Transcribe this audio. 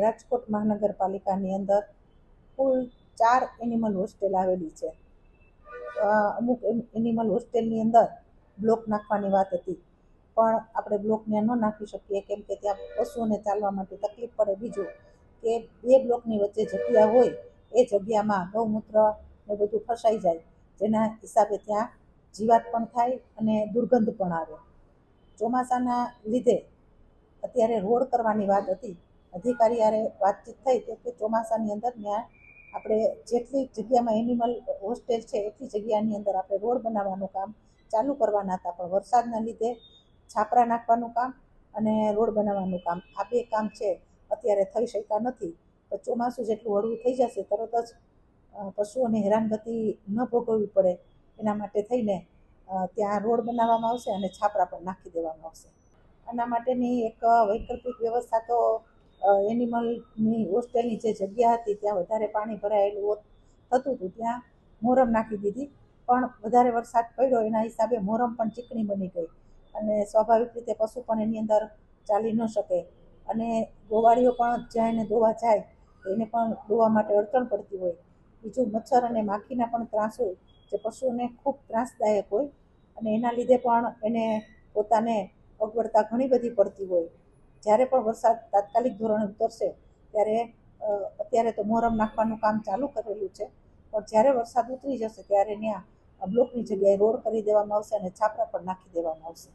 રાજકોટ મહાનગરપાલિકાની અંદર કુલ 4 animal hostel આવેલી છે. અમુક એનિમલ હોસ્ટેલની અંદર બ્લોક નાખવાની વાત હતી, પણ આપણે બ્લોક ત્યાં ન નાખી શકીએ, કેમ કે ત્યાં પશુઓને ચાલવા માટે તકલીફ પડે. બીજું કે 2 બ્લોકની વચ્ચે જગ્યા હોય, એ જગ્યામાં ગૌમૂત્ર ને બધું ફસાઈ જાય, જેના હિસાબે ત્યાં જીવાત પણ થાય અને દુર્ગંધ પણ આવે. ચોમાસાના લીધે અત્યારે રોડ કરવાની વાત હતી. અધિકારી હારે વાતચીત થઈ કે ચોમાસાની અંદર ત્યાં આપણે જેટલી જગ્યામાં એનિમલ હોસ્ટેલ છે એટલી જગ્યાની અંદર આપણે રોડ બનાવવાનું કામ ચાલુ કરવાના હતા, પણ વરસાદના લીધે છાપરા નાખવાનું કામ અને રોડ બનાવવાનું કામ, આ 2 કામ છે અત્યારે થઈ શક્યા નથી. તો ચોમાસું જેટલું હળવું થઈ જશે તરત જ પશુઓને હેરાનગતિ ન ભોગવવી પડે, એના માટે થઈને ત્યાં રોડ બનાવવામાં આવશે અને છાપરા પણ નાખી દેવામાં આવશે. આના માટેની એક વૈકલ્પિક વ્યવસ્થા તો એનિમલની હોસ્ટેલની જે જગ્યા હતી ત્યાં વધારે પાણી ભરાયેલું થતું હતું, ત્યાં મોરમ નાખી દીધી, પણ વધારે વરસાદ પડ્યો એના હિસાબે મોરમ પણ ચીકણી બની ગઈ અને સ્વાભાવિક રીતે પશુ પણ એની અંદર ચાલી ન શકે અને ગોવાળીઓ પણ જ્યાં એને દોવા જાય એને પણ દોવા માટે અડચણ પડતી હોય. બીજું મચ્છર અને માખીના પણ ત્રાસ હોય, જે પશુઓને ખૂબ ત્રાસદાયક હોય અને એના લીધે પણ એને પોતાને અગવડતા ઘણી બધી પડતી હોય. જ્યારે પણ વરસાદ તાત્કાલિક ધોરણે ઉતરશે ત્યારે અત્યારે તો મોરમ નાખવાનું કામ ચાલુ કરેલું છે, પણ જ્યારે વરસાદ ઉતરી જશે ત્યારે ત્યાં બ્લોકની જગ્યાએ રોડ કરી દેવામાં આવશે અને છાપરા પણ નાખી દેવામાં આવશે.